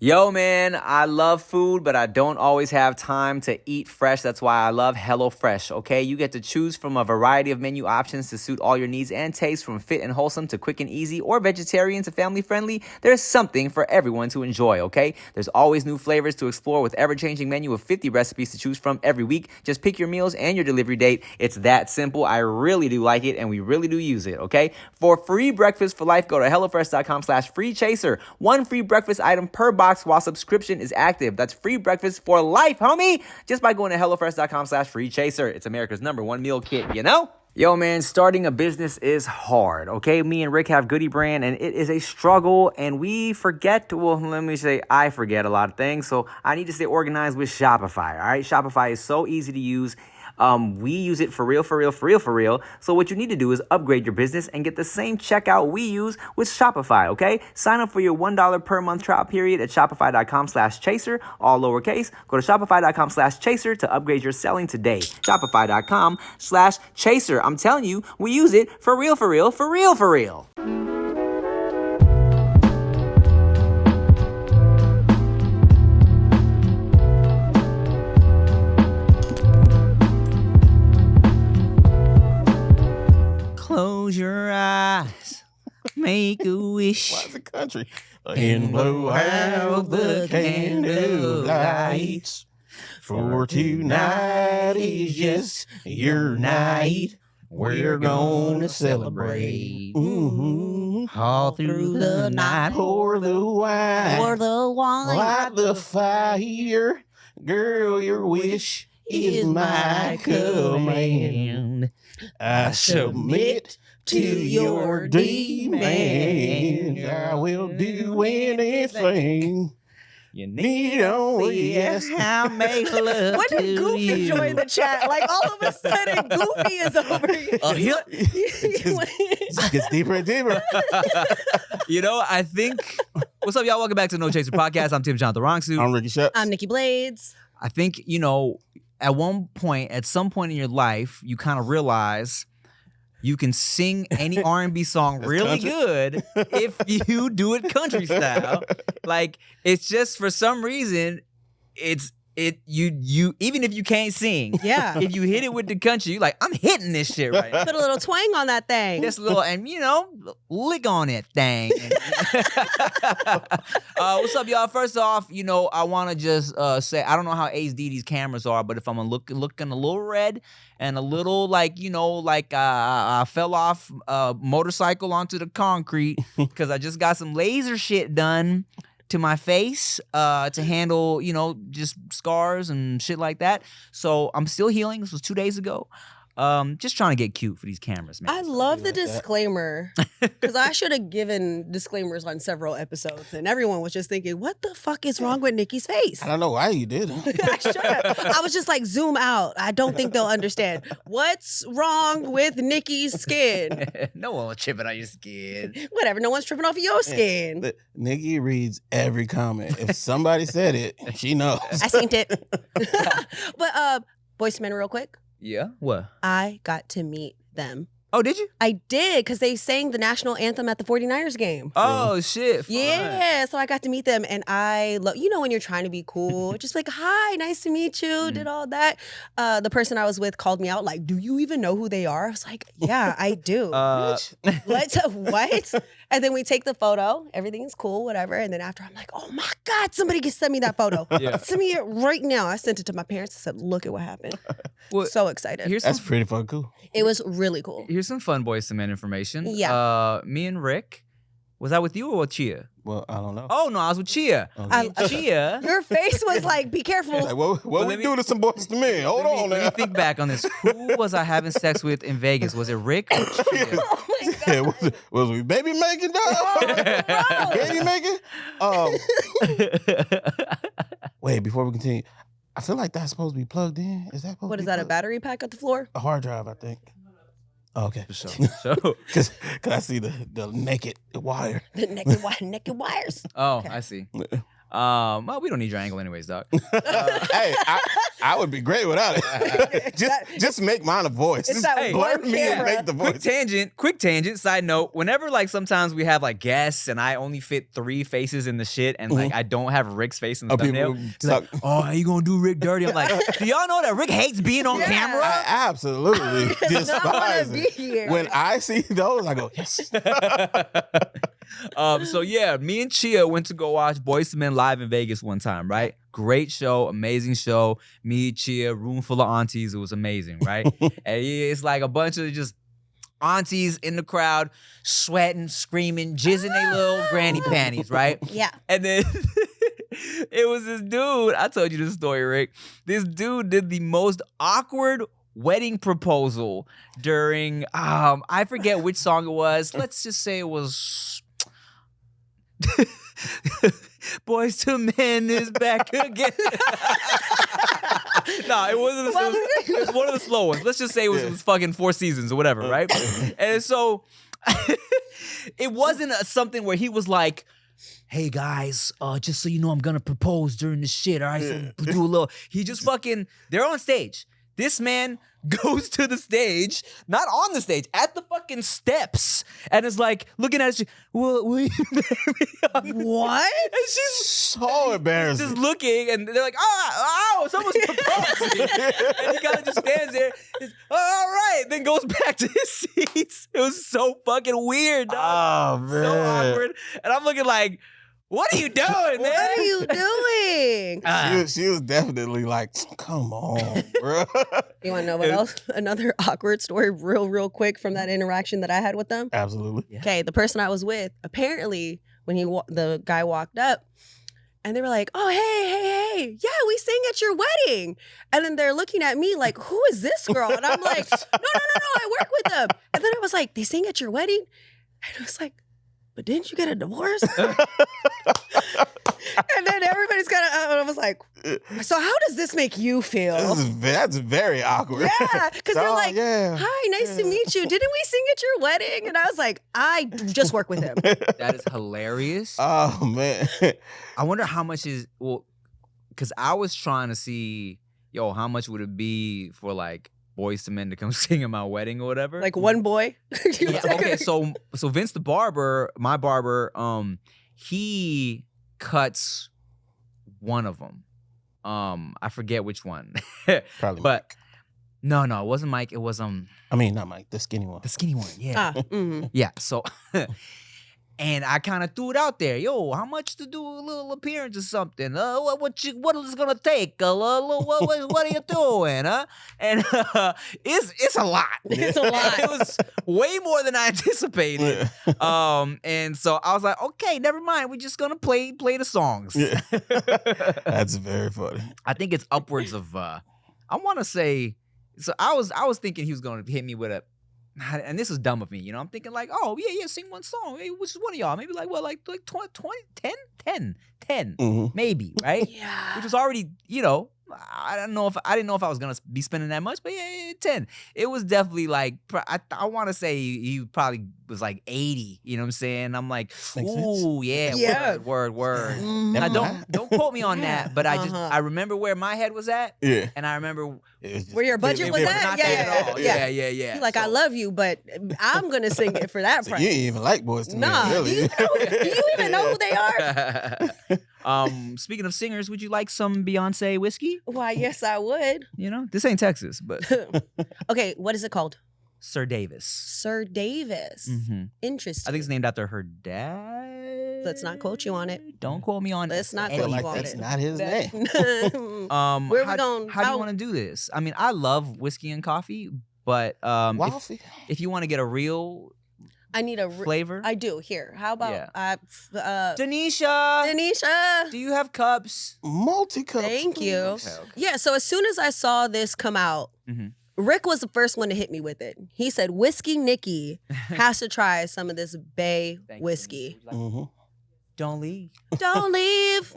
Yo, man, I love food, but I don't always have time to eat fresh. That's why I love HelloFresh, okay? You get to choose from a variety of menu options to suit all your needs and tastes, from fit and wholesome to quick and easy or vegetarian to family friendly. There's something for everyone to enjoy, okay? There's always new flavors to explore with ever-changing menu of 50 recipes to choose from every week. Just pick your meals and your delivery date. It's that simple. I really do like it, and we really do use it, okay? For free breakfast for life, go to HelloFresh.com/freechaser. One free breakfast item per box while subscription is active. That's free breakfast for life, homie, just by going to HelloFresh.com/freechaser. It's America's #1 meal kit, you know? Yo, man, starting a business is hard, okay? Me and Rick have Goody Brand, and it is a struggle, and we forget, I forget a lot of things, so I need to stay organized with Shopify, all right? Shopify is so easy to use. We use it for real. So what you need to do is upgrade your business and get the same checkout we use with Shopify, okay? Sign up for your $1 per month trial period at shopify.com/chaser, all lowercase. Go to shopify.com/chaser to upgrade your selling today. Shopify.com/chaser. I'm telling you, we use it for real. Close your eyes, make a wish. Why is it country? And blow out the candle lights. For tonight is just your night. We're gonna celebrate. All through the night. Pour the wine. Light the fire. Girl, your wish is my command. I submit to your demands. I will do anything. You Need only ask. I'll make love When did to Goofy you. join the chat? Like all of a sudden, Goofy is over here. It gets deeper and deeper. You know, I think... What's up, y'all? Welcome back to the No Chaser Podcast. I'm Tim Jonathan Rongsu. I'm Ricky Sheps. I'm Nikki Blades. I think, you know, at some point in your life, you kind of realize you can sing any R&B song really country. good if you do it country style. Like, it's just, for some reason, you even if you can't sing, Yeah. if you hit it with the country, you're like, I'm hitting this shit right now. Put a little twang on that thing. Just a little, and you know, lick on it thing. What's up, y'all? First off, you know, I want to just say, I don't know how HD these cameras are, but if I'm looking a little red and a little like, you know, like I fell off a motorcycle onto the concrete because I just got some laser shit done to my face to handle, you know, just scars and shit like that. So I'm still healing. This was 2 days ago. Just trying to get cute for these cameras, man. I love the like that. disclaimer because I should have given disclaimers on several episodes, and everyone was just thinking, "What the fuck is wrong with Nikki's face?" I don't know why you did it. I should have. I was just like, zoom out. I don't think they'll understand. What's wrong with Nikki's skin? No one was tripping on your skin. Whatever. No one's tripping off of your skin. Look, Nikki reads every comment. If somebody said it, she knows. I seen it. But Boyz II Men, real quick. Yeah? What? I got to meet them. Oh, did you? I did, because they sang the national anthem at the 49ers game. Oh, shit. Fun. Yeah, so I got to meet them, and I love, you know, when you're trying to be cool, just like, hi, nice to meet you, did all that. The person I was with called me out, like, do you even know who they are? I was like, yeah, I do. What? And then we take the photo, everything's cool, whatever, and then after I'm like, oh my God, somebody can send me that photo. Yeah. Send me it right now. I sent it to my parents. I said, look at what happened. Well, So excited. That's pretty fucking cool. It was really cool. Here's some fun Boyz II Men information. Yeah. Me and Rick, was I with you or with Chia? Well, I don't know. Oh, no, I was with Chia. Chia. Your face was like, be careful. Like, what we me- do to some Boyz II Men? Hold on Let now. me think back on this. Who was I having sex with in Vegas? Was it Rick or Chia? Oh my God. Yeah, was we baby making, dog? No. Baby making? Wait, before we continue, I feel like that's supposed to be plugged in. Is that supposed What to is be that, a plugged? battery pack at the floor? A hard drive, I think. Oh, okay. So, Because I see the naked wire. The naked wires. oh, Okay. I see. Well, we don't need your angle anyways, dog. Hey, I would be great without it. just make mine a voice. It's Just that blur one me and camera. make the voice. Quick tangent, side note, whenever like sometimes we have like guests and I only fit 3 faces in the shit and like I don't have Rick's face in the thumbnail. People He's like, oh, how you gonna do Rick dirty? I'm like, do y'all know that Rick hates being on camera? I absolutely despise be it. here. When I see those, I go, yes. So yeah, me and Chia went to go watch Boyz II Men live in Vegas one time, right? Great show, amazing show. Me, Chia, room full of aunties. It was amazing, right? And it's like a bunch of just aunties in the crowd, sweating, screaming, jizzing their little granny panties, right? Yeah. And then it was this dude. I told you this story, Rick. This dude did the most awkward wedding proposal during I forget which song it was. Let's just say it was Boyz II Men is back again. No, it wasn't. It was one of the slow ones. Let's just say it was fucking Four Seasons or whatever, right? And so it wasn't something where he was like, hey guys, just so you know, I'm gonna propose during the shit. All right, so do a little. He just fucking. They're on stage. This man goes to the stage, not on the stage, at the fucking steps, and is like looking at her. Will you marry me on this?" What? And she's So embarrassing. just looking, and they're like, "Oh, someone's proposing," and he kind of just stands there. He's, "Oh, all right," then goes back to his seats. It was so fucking weird, dog. Oh, man. So awkward, and I'm looking like, "What are you doing, man? What are you doing? She was definitely like, come on, bro. You want to know what else? Another awkward story, real quick from that interaction that I had with them. Absolutely. Yeah. Okay, the person I was with, apparently, when the guy walked up, and they were like, "Oh, hey, yeah, we sang at your wedding," and then they're looking at me like, "Who is this girl?" And I'm like, "No, I work with them." And then I was like, "They sang at your wedding?" And I was like, "But didn't you get a divorce?" And then everybody's kind of, I was like, "So how does this make you feel?" That's very awkward. Yeah, because they're Oh, like, yeah. "Hi, nice to meet you. Didn't we sing at your wedding?" And I was like, "I just work with him." That is hilarious. Oh, man. I wonder how much because I was trying to see, how much would it be for like Boyz II Men to come sing at my wedding or whatever? Like one boy. Yeah, okay, so Vince the barber, my barber, he cuts one of them. I forget which one. Probably But no, it wasn't Mike. It was I mean, not Mike, the skinny one. the skinny one. Yeah. Mhm. Yeah. So and I kind of threw it out there. Yo, how much to do a little appearance or something? What is it gonna take? What are you doing? Huh? And it's a lot. It's a lot. It was way more than I anticipated. And so I was like, okay, never mind. We're just gonna play the songs. Yeah. That's very funny. I think it's upwards of I want to say. So I was thinking he was gonna hit me with a. And this is dumb of me, I'm thinking like, oh, yeah, sing one song. Hey, which is one of y'all? Maybe like 20, 10, Mhm. maybe, right? Yeah. Which was already, I didn't know if I was gonna be spending that much, but yeah, 10. It was definitely like I want to say he probably was like 80. You know what I'm saying? I'm like, Makes ooh, sense. Yeah. word. Mhm. And I don't quote me on that, but Uh-huh. I remember where my head was at, Yeah. and I remember It was just- Where your budget it was was at? not Yeah, that at all. yeah. Yeah. You're like, I So- love you, but I'm gonna sing it for that So price. you didn't even like Boyz II Men, Nah, really. do you even know who they are? Speaking of singers, would you like some Beyonce whiskey? Why, yes, I would. This ain't Texas, but Okay, what is it called? Sir Davis. Sir Davis. Mm-hmm. Interesting. I think it's named after her dad. Let's not quote you on it. Don't quote me on it. Let's not I feel quote like you on that's it. not his name. Where we how, going? How do How- you want to do this? I mean, I love whiskey and coffee, but Waffy. if you want to get a real I need a. flavor, I do. Here. How about Denisha, Denisha? do you have cups? Multi-cup. Thank you. Okay. Yeah. So as soon as I saw this come out, Mhm. Rick was the first one to hit me with it. He said, "Whiskey Nikki has to try some of this Bay Thank you. whiskey. Mm-hmm. Don't leave. Don't leave.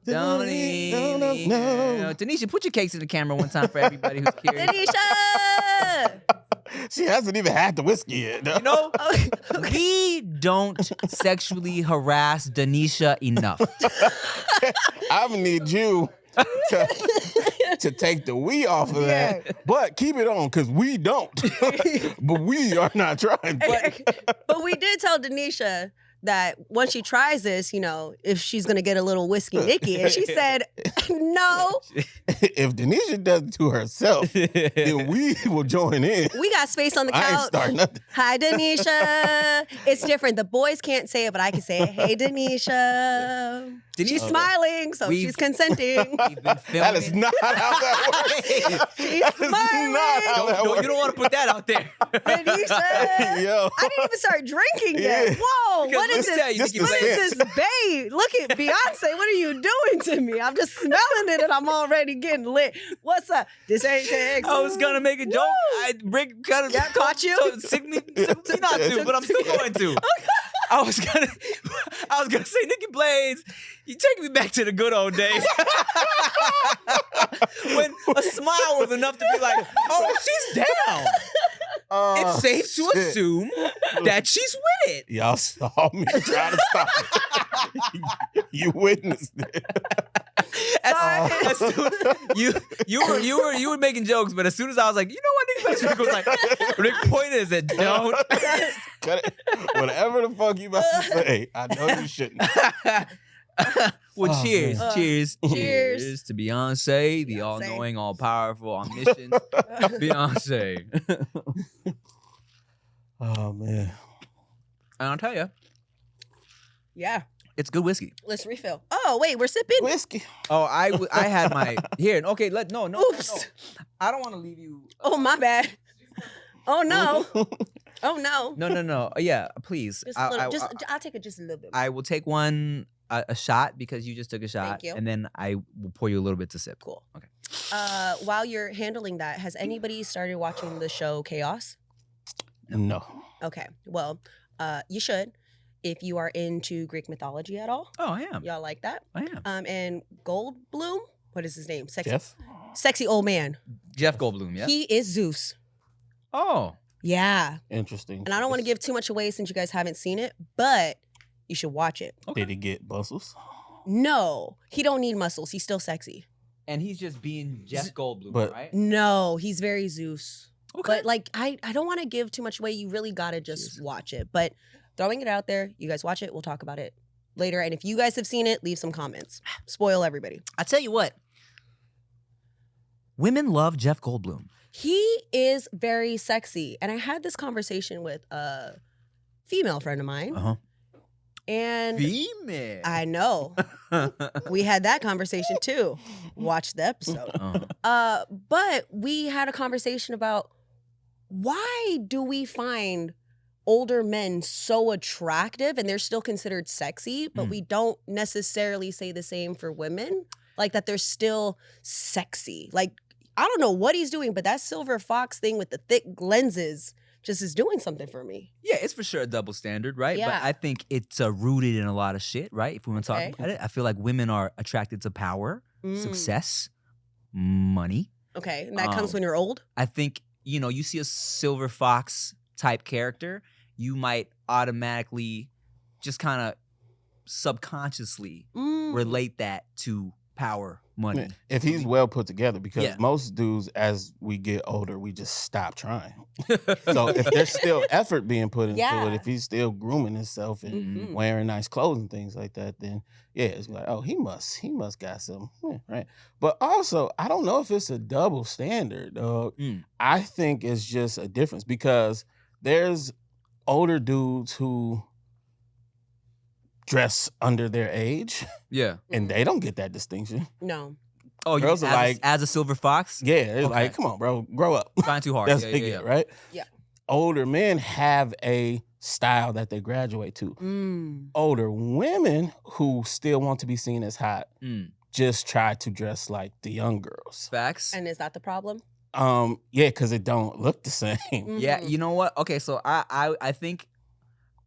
Don't eat. No. Tanisha, put your cakes in the camera one time for everybody who's curious. Tanisha! She hasn't even had the whiskey yet. You know, we don't sexually harass Denisha enough. I'm gonna need you to take the we off of that, but keep it on because we don't. But we are not trying. But we did tell Denisha that once she tries this, you know, if she's gonna get a little whiskey Nikki, and she said no. If Denisha does it to herself, then we will join in. We got space on the I ain't couch. starting nothing. Hi, Denisha. It's different. The boys can't say it, but I can say it. Hey, Denisha. She's smiling, so she's consenting. We've been filming. That is not how that works. She's That is smiling. not how that works. You don't want to put that out there. Denisha. Yo. I didn't even start drinking yet. Yeah. Whoa, Because what is let's this? tell you, Just Nikki, the What like, is sense. this, babe? Look at Beyonce. What are you doing to me? I'm just smelling it and I'm already getting lit. What's up? This ain't Texas. I was gonna make a joke. Rick kind of caught you? sick me not to, but I'm still going to. I was gonna say, Nikki Blades, you take me back to the good old days when a smile was enough to be like, oh, she's down. It's safe to shit. assume that she's with it. Y'all saw me try to stop it. You witnessed it. As soon, you were making jokes, but as soon as I was like, you know what, Nikki Blades, Rick was like, Rick pointed and said, don't. Cut it. Whatever the fuck you about to say, I know you shouldn't. Well, Oh, cheers, man. cheers, Cheers. cheers to Beyonce, the Beyonce. all-knowing, all-powerful, omniscient Beyonce. Oh man. And I'll tell you, Yeah. it's good whiskey. Let's refill. Oh, wait, we're sipping? Whiskey. Oh, I had my here. Okay, no. Oops. I don't want to leave you. Oh, my bad. Oh, no. Oh, no. No. Yeah, please. Just a little, I'll take it just a little bit. I will take one a shot because you just took a shot, Thank you. and then I will pour you a little bit to sip. Cool. Okay. While you're handling that, has anybody started watching the show Chaos? No. Okay. Well, you should. If you are into Greek mythology at all, Oh, I am. y'all like that. I am. And Goldblum, what is his name? Jeff? Sexy old man. Jeff Goldblum. Yeah. He is Zeus. Oh. Yeah. Interesting. And I don't want to give too much away since you guys haven't seen it, but you should watch it. Did he get muscles? No, he don't need muscles. He's still sexy. And he's just being Jeff Goldblum, but- right? No, he's very Zeus. Okay. But like, I don't want to give too much away. You really gotta just watch it. But throwing it out there, you guys watch it. We'll talk about it later. And if you guys have seen it, leave some comments. Spoil everybody. I tell you what. Women love Jeff Goldblum. He is very sexy. And I had this conversation with a female friend of mine. Uh-huh. And Female. I know. We had that conversation too. Watch the episode. Uh-huh. But we had a conversation about why do we find older men so attractive and they're still considered sexy, but we don't necessarily say the same for women? Like that they're still sexy. Like, I don't know what he's doing, but that silver fox thing with the thick lenses just is doing something for me. Yeah, it's for sure a double standard, right? Yeah. But I think it's rooted in a lot of shit, right? If we want to Okay. talk about it, I feel like women are attracted to power, Mm. success, money. Okay, and that comes when you're old? I think, you see a silver fox type character, you might automatically just kind of subconsciously Mm. relate that to power, money. If he's well put together, because Yeah. most dudes, as we get older, we just stop trying. So if there's still effort being put into Yeah. it, if he's still grooming himself and Mhm. wearing nice clothes and things like that, then yeah, it's like, oh, he must got some, right? But also, I don't know if it's a double standard, dog. Mm. I think it's just a difference because there's older dudes who dress under their age, Yeah. and they don't get that distinction. No. Oh, you Girls are like- as a silver fox? Yeah, it's Okay. like, come on, bro, grow up. Trying too hard. That's Yeah, what they yeah, get, yeah. right? Yeah. Older men have a style that they graduate to. Mm. Older women who still want to be seen as hot Mm. just try to dress like the young girls. Facts. And is that the problem? Yeah, because it don't look the same. Yeah, Mhm. you know what? Okay, so I think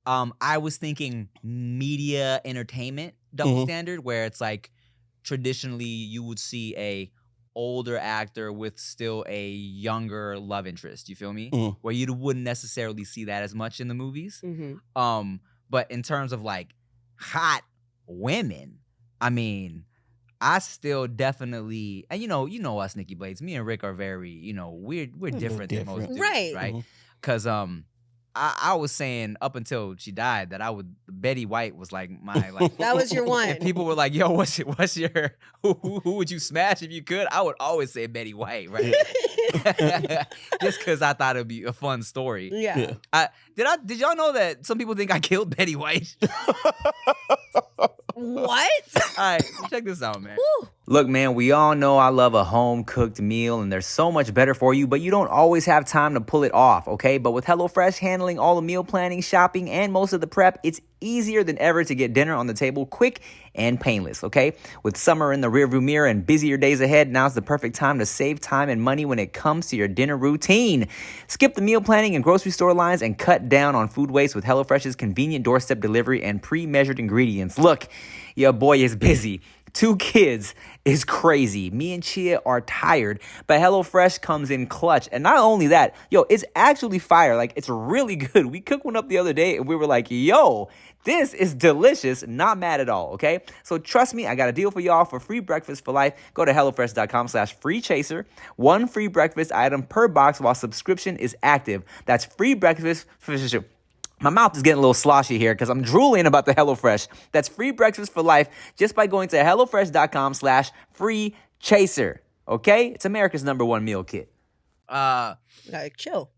I was thinking media entertainment double Mhm. standard where it's like traditionally you would see a older actor with still a younger love interest. You feel me? Mhm. Where you wouldn't necessarily see that as much in the movies. Mm-hmm. But in terms of like hot women, I mean, I still definitely, and you know us, Nikki Blades. Me and Rick are very, we're different than most dudes, Right. right? Because I was saying up until she died that Betty White was like my like. That was your one. If people were like, "Yo, what's your who would you smash if you could?" I would always say Betty White, right? Just because I thought it'd be a fun story. Yeah. Did y'all know that some people think I killed Betty White? What? All right, check this out, man. Woo. Look, man, we all know I love a home-cooked meal, and they're so much better for you, but you don't always have time to pull it off, okay? But with HelloFresh handling all the meal planning, shopping, and most of the prep, it's easier than ever to get dinner on the table quick and painless, okay? With summer in the rearview mirror and busier days ahead, now's the perfect time to save time and money when it comes to your dinner routine. Skip the meal planning and grocery store lines and cut down on food waste with HelloFresh's convenient doorstep delivery and pre-measured ingredients. Look, your boy is busy. 2 kids is crazy. Me and Chia are tired, but HelloFresh comes in clutch. And not only that, it's actually fire. Like, it's really good. We cooked one up the other day and we were like, yo, this is delicious. Not mad at all, okay? So trust me, I got a deal for y'all for free breakfast for life. Go to HelloFresh.com/freechaser. 1 free breakfast item per box while subscription is active. That's free breakfast for sure. My mouth is getting a little sloshy here because I'm drooling about the HelloFresh. That's free breakfast for life just by going to HelloFresh.com/freechaser. Okay? It's America's #1 meal kit. Like, chill.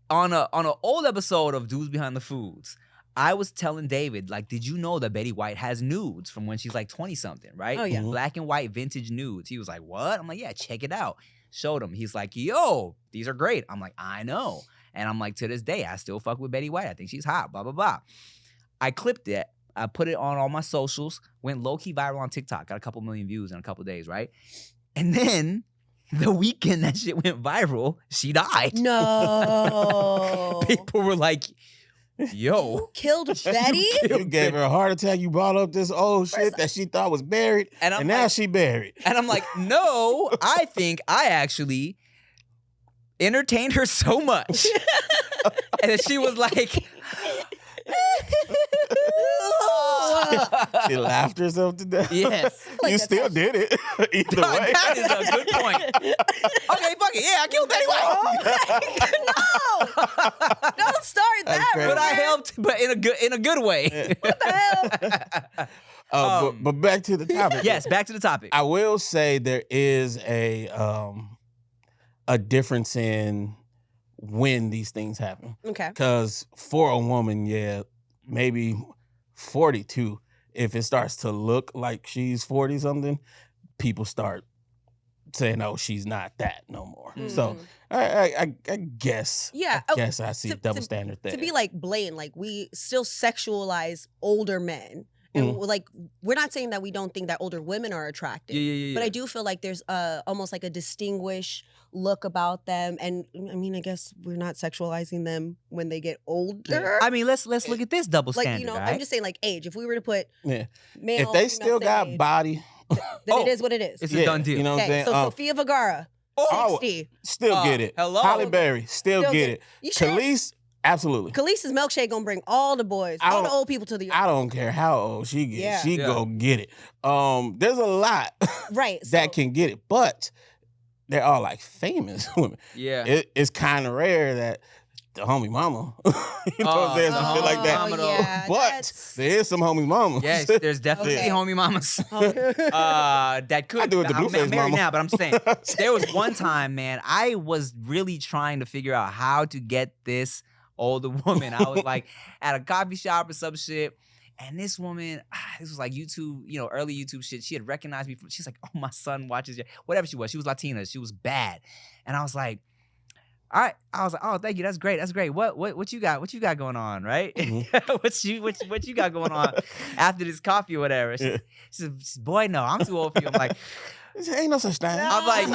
On an old episode of Dudes Behind the Foods, I was telling David, like, did you know that Betty White has nudes from when she's like 20-something, right? Oh, yeah. Black and white vintage nudes. He was like, what? I'm like, yeah, check it out. Showed him. He's like, yo, these are great. I'm like, I know. And I'm like, to this day, I still fuck with Betty White. I think she's hot, blah, blah, blah. I clipped it. I put it on all my socials. Went low-key viral on TikTok. Got a couple million views in a couple days, right? And then the weekend that shit went viral, she died. No. People were like, yo. You killed Betty? You gave her a heart attack. You brought up this old shit that she thought was buried, and now she buried. And I'm like, no, I think I actually entertained her so much. And then she was like, she laughed herself to death. yes. Like You that's still how- did it. Either way. That is a good point. Okay, fuck it. Yeah, I killed Betty White. No. Don't start that. crazy. But I rumor. helped, but in a good way. What the hell? But back to the topic. Yes, back to the topic. I will say there is a difference in when these things happen. Okay. Because for a woman, yeah, maybe 42, if it starts to look like she's 40 something, people start saying, "Oh, she's not that no more." So I guess, Yeah. I guess I see to- double standard there. To be like blatant, like we still sexualize older men. And like we're not saying that we don't think that older women are attractive. Yeah. But I do feel like there's almost like a distinguished look about them. And I mean, I guess we're not sexualizing them when they get older. I mean, let's look at this double Like, standard, I'm right? just saying like age. If we were to put Yeah. male, If they female, still same got age, body, then it is what it is. It's a done deal. You know what I'm Okay, saying? so Sofia Vergara, Oh, 60. still get it. hello? Halle Berry, still get it. You sure? Khalees, absolutely. Khaleesi's milkshake gonna bring all the boys, I all the don't- old people to the I don't care how old she gets. Yeah. She go get it. There's a lot right that can get it, but they're all like famous women. Yeah. It's kind of rare that the homie mama, you know what I'm saying, some shit like that. mama, though. yeah, But that's- there is some homie mama. Yes, there's definitely Okay. homie mamas that could. I do it the I'm Blueface married mama. now, but I'm saying there was one time, man, I was really trying to figure out how to get this older woman. I was like at a coffee shop or some shit. And this woman, this was like YouTube, early YouTube shit. She had recognized me. She's like, oh, my son watches your, whatever she was. She was Latina. She was bad. And I was like, all right. I was like, oh, thank you. That's great. That's great. What you got? What you got going on, right? Mm-hmm. what you got going on after this coffee or whatever? She said, boy, no, I'm too old for you. I'm like, Ain't no such thing. I'm like,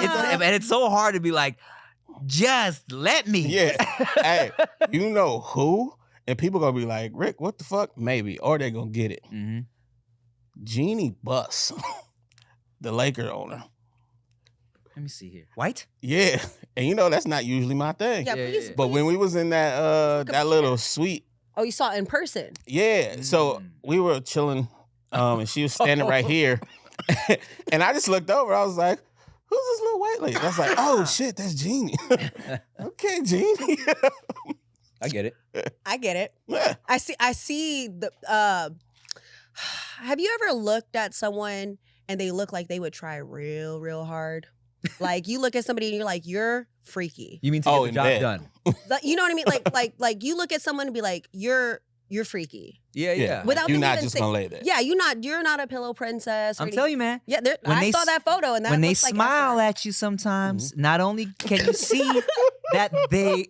it's so hard to be like, just let me. Yeah. Hey, you know who? And people gonna be like, Rick, what the fuck? Maybe. Or they gonna get it. Mm-hmm. Jeannie Buss, the Laker owner. Let me see here. White? Yeah, and you know that's not usually my thing. Yeah, Yeah, please. yeah. But when we was in that that little suite, Oh, you saw it in person. yeah. So we were chilling, and she was standing right here, and I just looked over. I was like, "Who's this little white lady?" I was like, "Oh shit, that's Jeannie." Okay, Jeannie. I get it. I get it. Yeah. I see the have you ever looked at someone and they look like they would try real hard? Like you look at somebody and you're like, you're freaky. You mean to Oh, get the in job bed. done? Like, you know what I mean? Like you look at someone and be like, you're freaky. Yeah, yeah. Without You're them not even just saying- gonna lay there. Yeah, you're not a pillow princess. Or I'm anything. telling you, man. Yeah, when I they saw s- that photo and that When they looks like smile effort. at you sometimes, not only can you see that they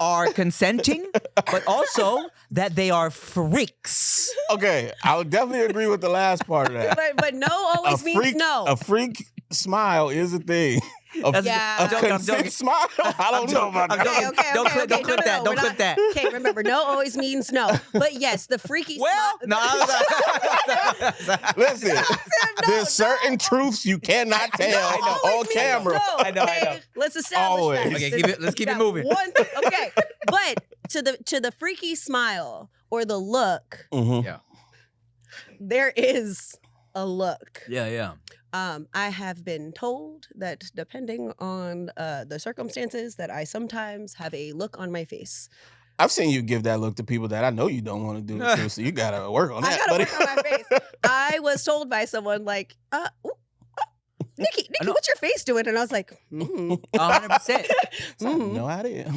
are consenting, but also that they are freaks. Okay, I would definitely agree with the last part of that. but no always means no. A freak smile is a thing. That's- Yeah. A I'm joking. I'm consent joking. smile? I don't know about I'm that. joking. Okay, Don't okay, clip, don't okay. clip No, that. no, Don't we're clip that. Okay, remember, no always means no. But yes, the freaky Well, smile. no. Listen, No, there's certain truths you cannot tell always on means camera. no, I know. okay? Let's establish Always. that. Okay, let's keep it Yeah, moving. Okay, but to the freaky smile or the look, Mhm. there is a look. Yeah, yeah. I have been told that depending on the circumstances, that I sometimes have a look on my face. I've seen you give that look to people that I know you don't want to do it to, so you gotta work on I that, gotta buddy. work on my face. I was told by someone like, Nikki, know. what's your face doing? And I was like, 100%. No idea.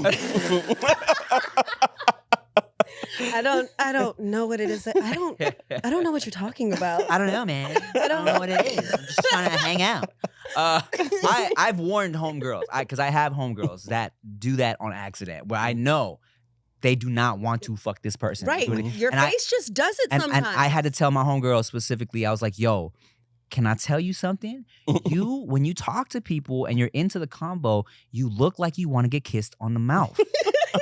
I don't know what it is. I don't know what you're talking about. I don't know, man. I don't know what it is. I'm just trying to hang out. I've warned homegirls, because I have homegirls that do that on accident, where I know they do not want to fuck this person. Right. Doing it. Your And face just does it and sometimes. I had to tell my homegirl specifically, I was like, yo, can I tell you something? When you talk to people and you're into the combo, you look like you want to get kissed on the mouth.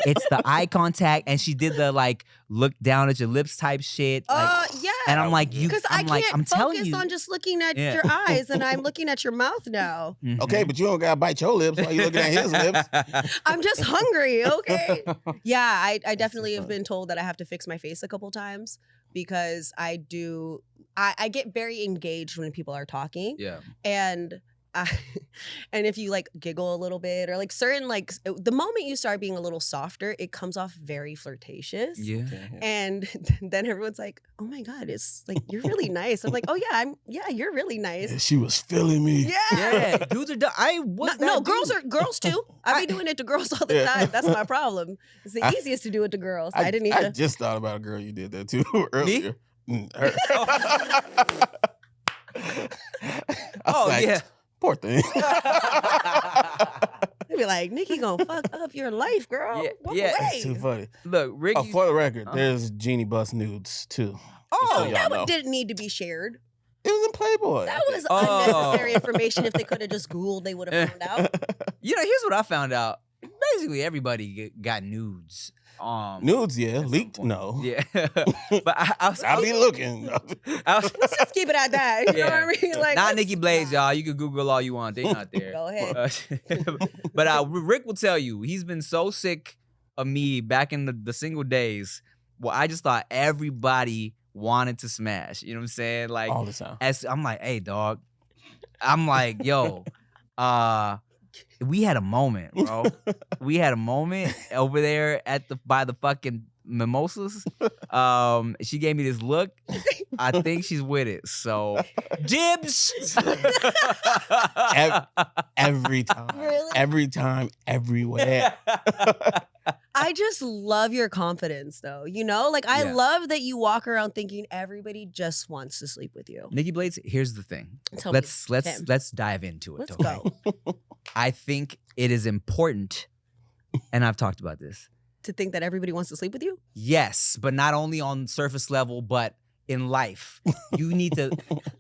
It's the eye contact, and she did the like look down at your lips type shit. Like, yeah. and I'm like, Because I I'm can't like, I'm telling focus you. on just looking at Yeah. your eyes, and I'm looking at your mouth now. Mhm. Okay, but you don't gotta bite your lips while you looking at his lips. I'm just hungry, okay? Yeah, I definitely have been told that I have to fix my face a couple times because I get very engaged when people are talking. Yeah. And and if you like giggle a little bit or like certain like the moment you start being a little softer, it comes off very flirtatious. Yeah. And then everyone's like, "Oh my god, it's like you're really nice." I'm like, "Oh yeah, you're really nice." She was feeling me. Yeah. Yeah, dudes are. I was No, that girls too. I be doing it to girls all the Yeah. time. That's my problem. It's the easiest to do it to girls. I didn't I even. just thought about a girl you did that to earlier. Her. I was Oh, like, yeah. Poor thing. They'd be like, "Nikki gonna fuck up your life, girl. Yeah, Walk yeah. away." It's too funny. Look, Rick. For the record, Huh? there's Jeannie Buss nudes too. Oh, so y'all that know. didn't need to be shared. It was in Playboy. That was Oh. unnecessary information. If they could have just Googled, they would have found out. You know, here's what I found out. Basically, everybody got nudes. Nudes, yeah. at some Leaked, point. no. Yeah. But I'll be looking. I was, Let's just keep it at that. You know what I mean? Like, not let's- Nikki Blaze, y'all. You can Google all you want. They not there. Go ahead. But Rick will tell you, he's been so sick of me back in the single days. Well, I just thought everybody wanted to smash. You know what I'm saying? Like, All the time. as I'm like, hey, dog. I'm like, yo, we had a moment, bro. We had a moment over there by the fucking mimosas. She gave me this look. I think she's with it. So dibs. Every time. Really? Every time, everywhere. I just love your confidence, though. You know, like I Yeah. love that you walk around thinking everybody just wants to sleep with you. Nikki Blades, here's the thing. Tell me, Let's Tim. dive into it. Let's okay? go. I think it is important, and I've talked about this. To think that everybody wants to sleep with you. Yes, but not only on surface level, but in life. You need to,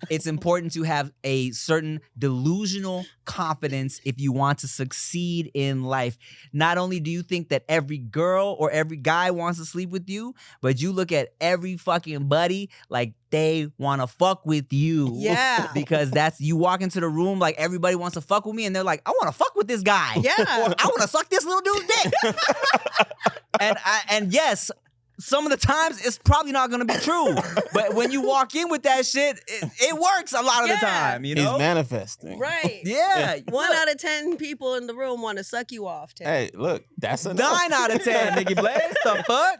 it's important to have a certain delusional confidence if you want to succeed in life. Not only do you think that every girl or every guy wants to sleep with you, but you look at every fucking buddy like they want to fuck with you. Yeah. Because that's, you walk into the room like everybody wants to fuck with me and they're like, I want to fuck with this guy. Yeah. Or I want to suck this little dude's dick. and yes, some of the times it's probably not going to be true. But when you walk in with that shit, it works a lot of the time, you know? He's manifesting. Right. Yeah. 1 out of 10 people in the room want to suck you off, Tim. Hey, look, that's a 9 out of 10, Nikki Blaze. The fuck?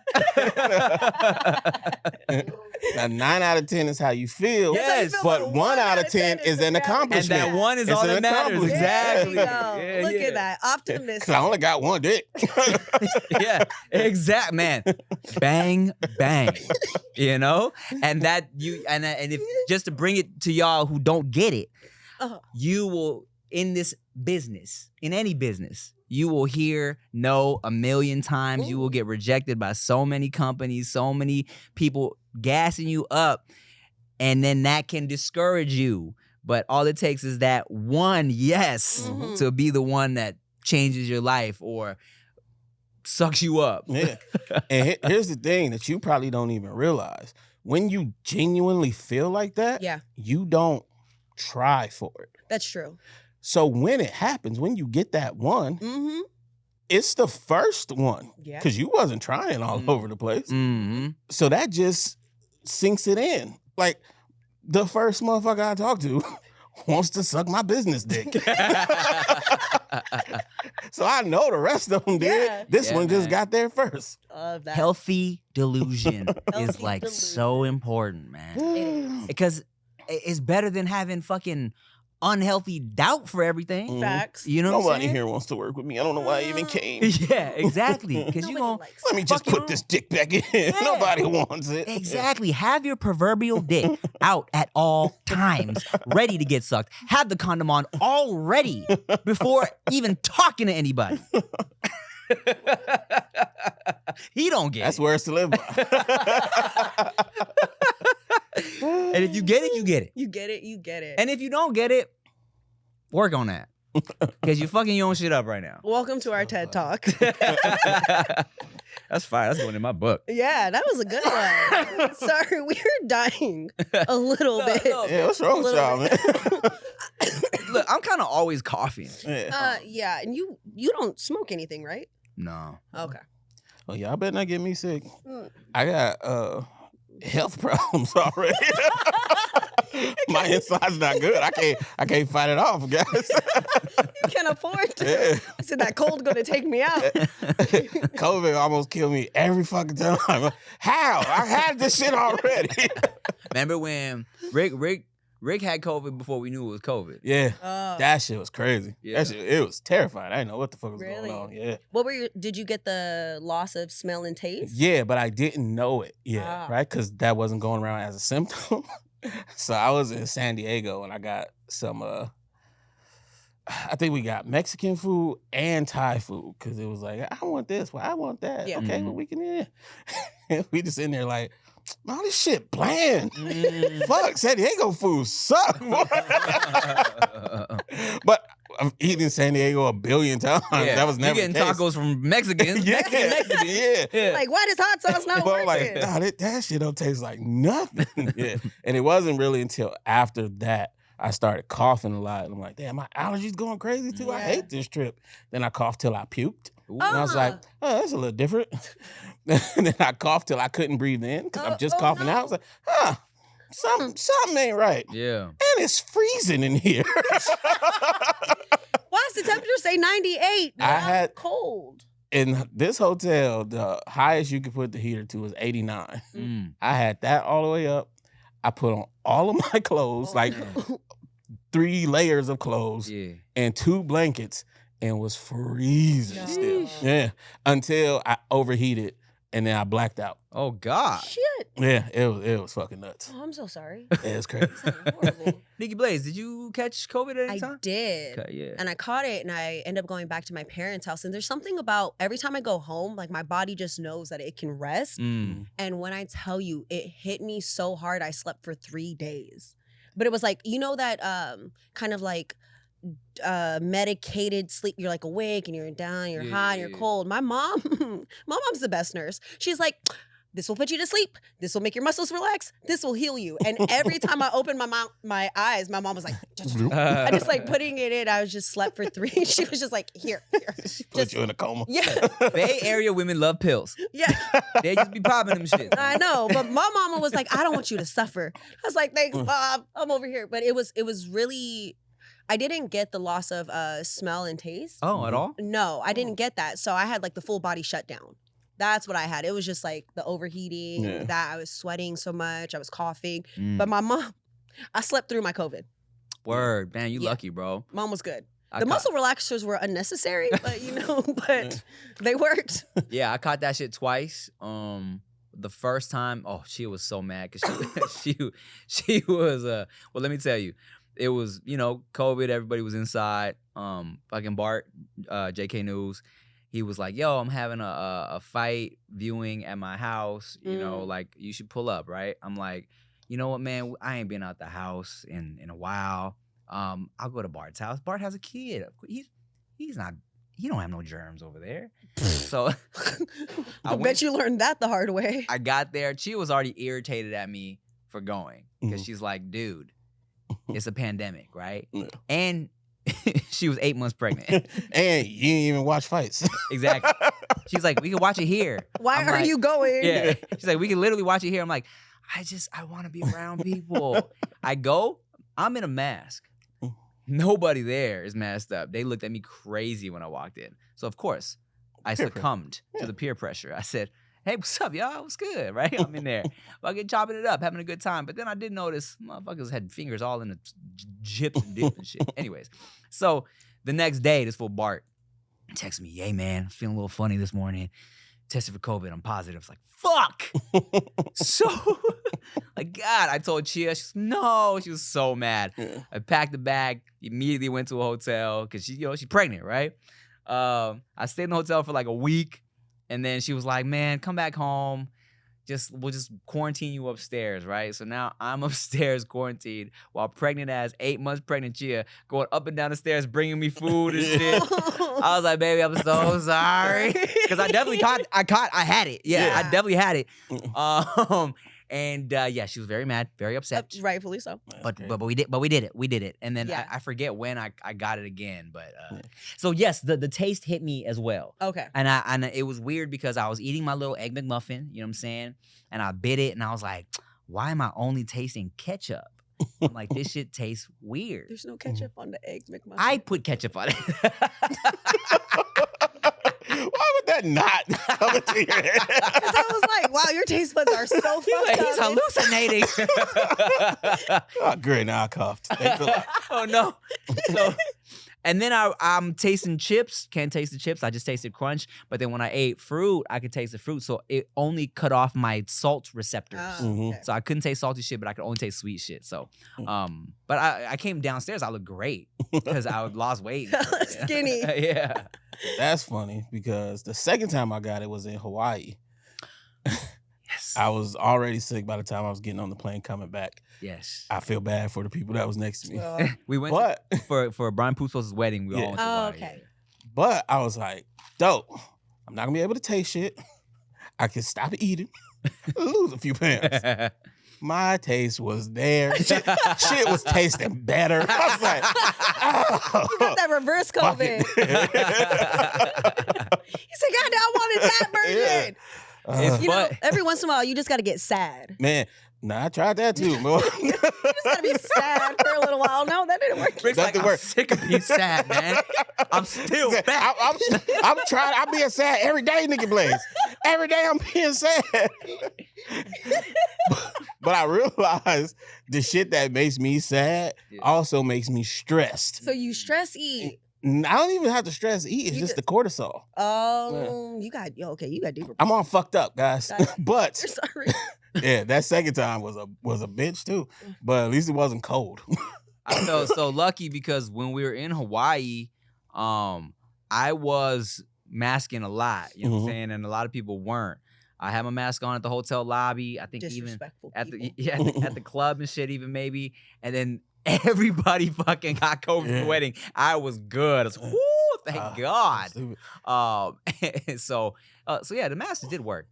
Now, 9 out of 10 is how you feel. That's how you Yes, feel, but 1 out of 10 is an And accomplishment. that one is It's all an that matters. accomplishment. Exactly. There you go. Yeah, Look yeah. at that. Optimistic. Because I only got one dick. Yeah, exact, man. Bang, bang. You know? And that you and if just to bring it to y'all who don't get it, Uh-huh. you will, in this business, in any business, you will hear no a million times. You will get rejected by so many companies, so many people gassing you up, and then that can discourage you. But all it takes is that one yes Mhm. to be the one that changes your life or sucks you up. Yeah. And here's the thing that you probably don't even realize. When you genuinely feel like that, Yeah, you don't try for it. that's true. So when it happens, when you get that one, Mm-hmm. it's the first one. Yeah. Because you wasn't trying all over the place. Mm-hmm. So that just sinks it in. Like, the first motherfucker I talk to wants to suck my business dick. So I know the rest of them did. Yeah. This Yeah, one just man. got there first. Love that. Healthy delusion is Healthy like delusion. so important, man. is. Because it's better than having fucking unhealthy doubt for everything. Facts. You know what I'm Nobody saying? here wants to work with me. I don't know why I even came. Yeah, exactly. Because you Nobody going likes Let me just Fuck you. put this dick back in. Nobody wants it. exactly have your proverbial dick out at all times, ready to get sucked. Have the condom on already before even talking to anybody. He don't get That's it. words to live by. And if you get it, you get it. You get it. You get it. And if you don't get it, work on that. Because you're fucking your own shit up right now. Welcome to our TED Talk. That's fine. That's going in my book. Yeah, that was a good one. Sorry, we're dying a little No, bit. no. Yeah, what's wrong with y'all, man? Look, I'm kind of always coughing. Yeah. Yeah, and you don't smoke anything, right? No. Okay. Oh, y'all better not get me sick. Mm. I got health problems already. My inside's not good. I can't fight it off, guys. You can afford to. Yeah. I said that cold gonna take me out. COVID almost killed me every fucking time. How? I had this shit already. Remember when Rick had COVID before we knew it was COVID? Yeah. Oh. That shit was crazy. Yeah. That shit, it was terrifying. I didn't know what the fuck was Really? going on. Yeah. What were you? Did you get the loss of smell and taste? Yeah, but I didn't know it. Yeah, Ah. right? Because that wasn't going around as a symptom. So I was in San Diego and I got some, I think we got Mexican food and Thai food because it was like, I want this, well, I want that. Yeah. Okay, Mhm. well, we can, yeah. We just in there like, man, this shit bland. Fuck, San Diego food suck. But I've eaten San Diego a billion times. Yeah. That was never You getting the case. tacos from Mexicans. Yeah, Mexican. yeah. Like, why does hot sauce not But work? I'm like, nah, that shit don't taste like nothing. Yeah. And it wasn't really until after that I started coughing a lot. And I'm like, damn, my allergies going crazy too. I Yeah. hate this trip. Then I coughed till I puked. Ooh. And I was like, oh, that's a little different. And then I coughed till I couldn't breathe in because I'm just coughing out. I was like, something ain't right. Yeah. And it's freezing in here. Why does the temperature say 98? I had- cold. In this hotel, the highest you could put the heater to was 89. Mm. I had that all the way up. I put on all of my clothes, like 3 layers of clothes Yeah. and 2 blankets, and was freezing No. still. Yeah. Until I overheated and then I blacked out. Oh God. Shit. Yeah, it was fucking nuts. Oh, I'm so sorry. It was crazy. Horrible. Nikki Blaze, did you catch COVID at any I time? did. Okay, yeah. And I caught it and I end up going back to my parents' house. And there's something about every time I go home, like my body just knows that it can rest. And when I tell you, it hit me so hard, I slept for 3 days. But it was like, you know that kind of like medicated sleep. You're like awake and you're down, you're hot, and you're cold. My mom's the best nurse. She's like, this will put you to sleep. This will make your muscles relax. This will heal you. And every time I opened my eyes, my mom was like, I just like putting it in. I was just slept for 3. She was just like, here. Put you in a coma. Yeah. Bay Area women love pills. Yeah. They just be popping them shit. I know. But my mama was like, I don't want you to suffer. I was like, thanks, Mom. I'm over here. But it was really, I didn't get the loss of smell and taste. Oh, at all? No, I didn't get that. So I had like the full body shutdown. That's what I had. It was just like the overheating, that I was sweating so much. I was coughing. But my mom, I slept through my COVID. Word. Man, you lucky, bro. Mom was good. The muscle relaxers were unnecessary, but they worked. Yeah, I caught that shit twice. The first time, she was so mad because she was well, let me tell you, it was, COVID, everybody was inside. Fucking Bart, JK News, he was like, yo, I'm having a fight viewing at my house, like you should pull up, right? I'm like, you know what, man, I ain't been out the house in a while. I'll go to Bart's house. Bart has a kid. He's not, he don't have no germs over there. So I bet you learned that the hard way. I got there. Chia was already irritated at me for going because she's like, dude, it's a pandemic, right? Yeah. And she was 8 months pregnant. And you didn't even watch fights. Exactly. She's like, we can watch it here. Why are you going? Yeah. She's like, we can literally watch it here. I'm like, I want to be around people. I go, I'm in a mask. Nobody there is masked up. They looked at me crazy when I walked in. So, of course, I succumbed to the peer pressure. I said, hey, what's up, y'all? What's good, right? I'm in there. Fucking chopping it up, having a good time. But then I did notice motherfuckers had fingers all in the chips and dip and shit. Anyways, so the next day, this fool Bart texted me, hey, man, feeling a little funny this morning. Tested for COVID. I'm positive. It's like, fuck. So, like, God, I told Chia. She's no. She was so mad. Yeah. I packed the bag, immediately went to a hotel because she's pregnant, right? I stayed in the hotel for like a week. And then she was like, man, come back home. We'll just quarantine you upstairs, right? So now I'm upstairs quarantined while pregnant as 8 months pregnant Chia going up and down the stairs, bringing me food and shit. I was like, baby, I'm so sorry. Because I definitely I had it. Yeah, I definitely had it. And she was very mad, very upset. Rightfully so. But we did it. And then I forget when I got it again. But so yes, the taste hit me as well. Okay. And it was weird because I was eating my little egg McMuffin, you know what I'm saying? And I bit it and I was like, why am I only tasting ketchup? I'm like, this shit tastes weird. There's no ketchup on the egg McMuffin. I put ketchup on it. Why would that not come into your head? Because I was like, wow, your taste buds are so fucked up. He's hallucinating. Oh, great. Now I coughed. Oh, no. So, and then I'm tasting chips. Can't taste the chips. I just tasted crunch. But then when I ate fruit, I could taste the fruit. So it only cut off my salt receptors. Okay. So I couldn't taste salty shit, but I could only taste sweet shit. So, but I came downstairs. I looked great because I lost weight. Skinny. Yeah. That's funny because the second time I got it was in Hawaii. Yes. I was already sick by the time I was getting on the plane coming back. Yes. I feel bad for the people that was next to me. We went for Brian Pustos' wedding. We all went to Hawaii. Okay. But I was like, dope. I'm not going to be able to taste shit. I can stop eating, lose a few pounds. My taste was there. Shit was tasting better. I was like, oh. You got that reverse COVID. He said, God, I wanted that version. Yeah. Every once in a while, you just got to get sad. Man, I tried that too, boy. You just got to be sad for a little while. No, that didn't work. Rick's like, I'm sick of being sad, man. I'm still back. I'm trying. I'm being sad every day, Nikki Blaze. Every day I'm being sad. But I realized the shit that makes me sad also makes me stressed. So you stress eat. I don't even have to stress eat. It's You just ju- the cortisol. You got deeper. I'm all fucked up, guys. But Sorry. yeah, that second time was a bitch too. But at least it wasn't cold. I felt so lucky because when we were in Hawaii, I was masking a lot, you know what I'm saying? And a lot of people weren't. I had my mask on at the hotel lobby. I think even Disrespectful at people. at the club and shit, even maybe. And then everybody fucking got COVID for the wedding. I was good. I was like, whoo, thank God. So yeah, the mask did work.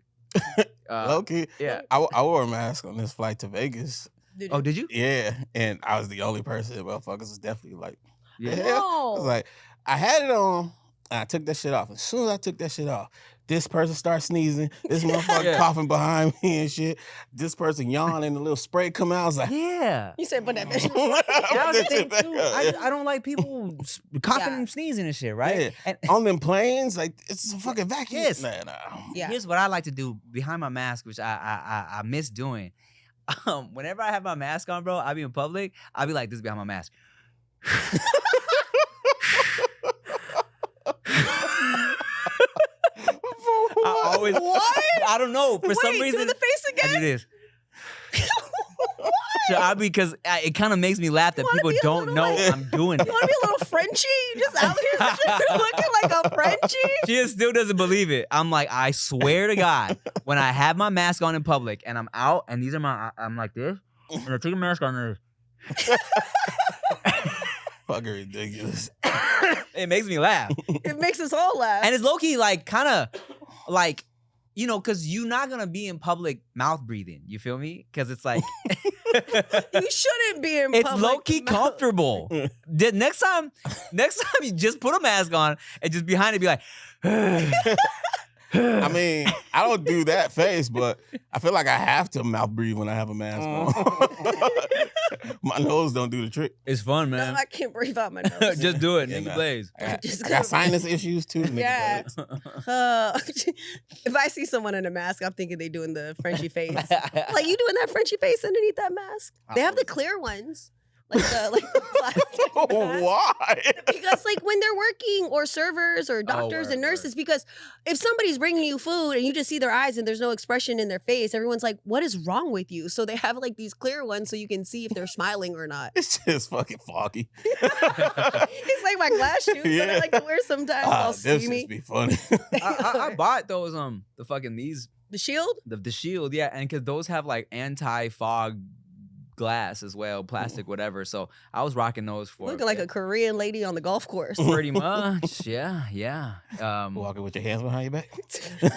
Okay. Yeah. I wore a mask on this flight to Vegas. Oh, did you? Yeah, and I was the only person. Motherfuckers was definitely like, Yeah. I was like, I had it on, and I took that shit off. As soon as I took that shit off, this person started sneezing. This motherfucker coughing behind me and shit. This person yawning, a little spray come out. I was like, Yeah. You said put that bitch. That was the thing back too. up. I don't like people coughing and sneezing and shit, right? Yeah. And On them planes, like it's a fucking vacuum. Yes. Nah. Yeah. here's what I like to do behind my mask, which I miss doing. Whenever I have my mask on, bro, I be in public, I be like this behind my mask. I always, What? I don't know. For some reason, do the face I do again. this. So because it kind of makes me laugh that wanna people be a don't little know like- I'm doing it. You want to be a little Frenchie? Just out here looking like a Frenchie? She just still doesn't believe it. I'm like, I swear to God, when I have my mask on in public and I'm out and these are I'm like this, and I take a mask on this. Fucking ridiculous. It makes me laugh. It makes us all laugh. And it's low-key like kind of like, you know, because you're not going to be in public mouth breathing. You feel me? Because it's like. You shouldn't be in It's public. low-key comfortable. Next time you just put a mask on and just behind it be like. I mean, I don't do that face, but I feel like I have to mouth breathe when I have a mask on. My nose don't do the trick. It's fun, No, man. I can't breathe out my nose. Just do it, Yeah, nigga nah. Blaze. I Just got sinus issues too. Nigga Yeah. Blaze. If I see someone in a mask, I'm thinking they doing the Frenchie face. Like, you doing that Frenchie face underneath that mask? They have the clear ones. Like the plastic mask. Why? Because like when they're working or servers or doctors word, and nurses, because if somebody's bringing you food and you just see their eyes and there's no expression in their face, everyone's like, what is wrong with you? So they have like these clear ones so you can see if they're smiling or not. It's just fucking foggy. It's like my glass shoes that I like to wear sometimes. All This steamy. just be funny. I bought those the fucking these The shield? the shield, yeah, and because those have like anti-fog glass as well, plastic, whatever. So I was rocking those for Looking like a Korean lady on the golf course. pretty much, yeah. Walking with your hands behind your back.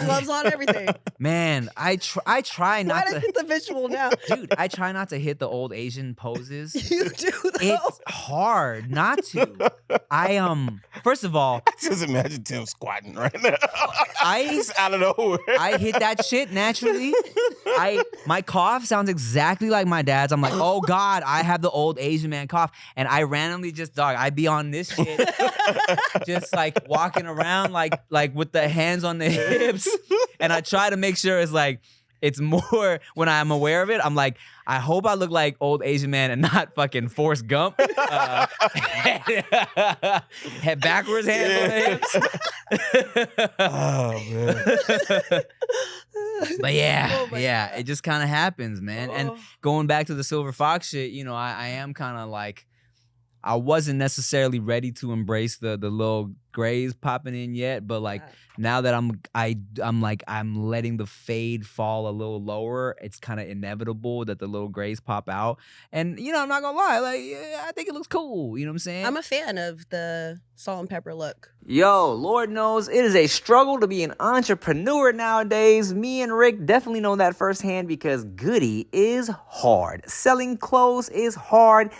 Gloves on, everything. Man, I try Why not did I to, get the visual now? dude. I try not to hit the old Asian poses. You do though. It's hard not to. First of all, Just imagine Tim squatting right now. I Just out of nowhere. I hit that shit naturally. My cough sounds exactly like my dad's. I'm like, oh God, I have the old Asian man cough. And I randomly I be on this shit, just like walking around like with the hands on the hips. And I try to make sure it's more when I'm aware of it. I'm like, I hope I look like old Asian man and not fucking Forrest Gump. Head backwards, hands on the hips. Oh man. But yeah, Oh my it just kind of happens, man. And going back to the Silver Fox shit, you know, I am kind of like, I wasn't necessarily ready to embrace the little grays popping in yet, but like now that I'm letting the fade fall a little lower, it's kind of inevitable that the little grays pop out. And you know, I'm not gonna lie, like I think it looks cool. You know what I'm saying? I'm a fan of the salt and pepper look. Yo, Lord knows it is a struggle to be an entrepreneur nowadays. Me and Rick definitely know that firsthand because goody is hard. Selling clothes is hard.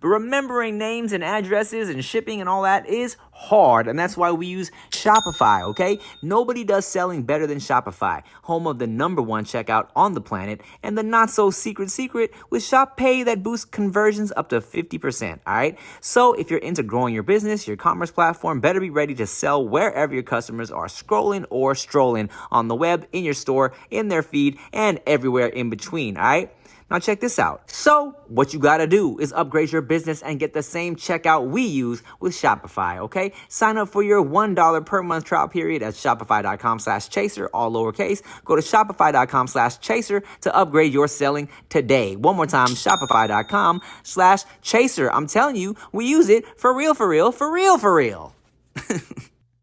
Remembering names and addresses and shipping and all that is hard. And that's why we use Shopify, okay? Nobody does selling better than Shopify, home of the #1 checkout on the planet and the not so secret with Shop Pay that boosts conversions up to 50%, all right? So if you're into growing your business, your commerce platform better be ready to sell wherever your customers are scrolling or strolling on the web, in your store, in their feed, and everywhere in between, all right? Now check this out. So what you gotta do is upgrade your business and get the same checkout we use with Shopify, okay? Sign up for your $1 per month trial period at shopify.com/chaser, all lowercase. Go to shopify.com/chaser to upgrade your selling today. One more time, shopify.com/chaser. I'm telling you, we use it for real, for real, for real, for real.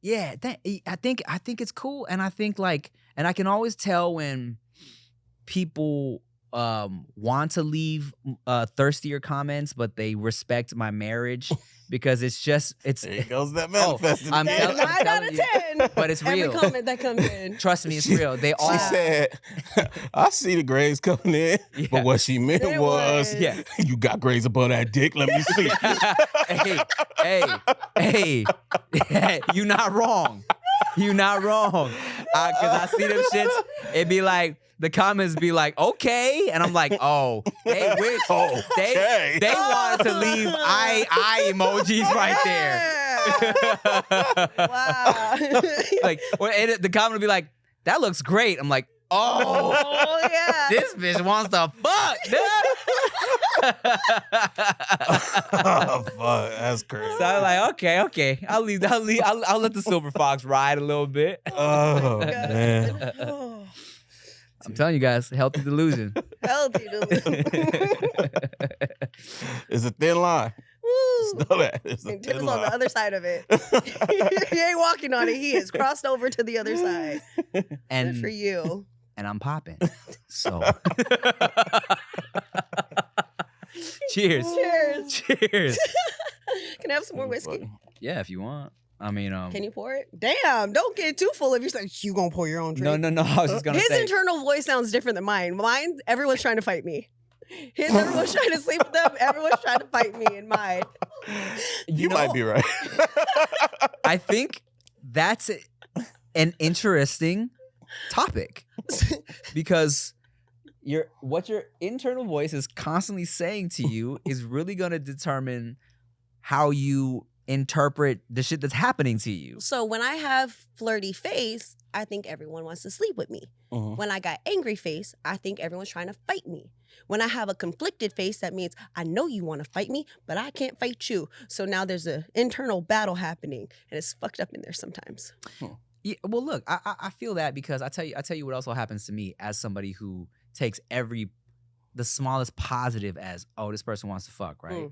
Yeah, I think it's cool, and I think and I can always tell when people want to leave thirstier comments, but they respect my marriage because it's There goes that manifesting. I'm 9 out of 10. But it's real. Every comment that comes in. Trust me, it's real. They all She said, I see the grades coming in, but what she meant It was, was. you got grades above that dick, let me see. hey, you not wrong. You not wrong. Cause I see them shits. It'd be like, the comments be like, okay. And I'm like, oh, they wish. Okay. They wanted to leave eye emojis right there. Wow. The comment would be like, that looks great. I'm like, oh, yeah. this bitch wants to fuck, dude. Oh, fuck. That's crazy. So I'm like, okay. I'll let the silver fox ride a little bit. Oh, man. Oh, I'm telling you guys, healthy delusion. healthy delusion. It's a thin line. Woo. Know that. It's a And Tim thin is on the line. other side of it. He ain't walking on it. He is crossed over to the other side. Good for you. And I'm popping. So cheers. Cheers. Can I have some more whiskey? Yeah, if you want. I mean, Can you pour it? Damn, don't get too full if you're like, you gonna pour your own drink. No. I was just gonna His say. internal voice sounds different than mine. Mine, everyone's trying to fight me. His, everyone's trying to sleep with them. Everyone's trying to fight me in mine. You might be right. I think that's an interesting topic because what your internal voice is constantly saying to you is really gonna determine how you interpret the shit that's happening to you. So when I have flirty face, I think everyone wants to sleep with me. Mhm. When I got angry face, I think everyone's trying to fight me. When I have a conflicted face, that means I know you want to fight me, but I can't fight you. So now there's an internal battle happening, and it's fucked up in there sometimes. Yeah, well, look, I feel that because I tell you what also happens to me as somebody who takes the smallest positive as, oh, this person wants to fuck, right?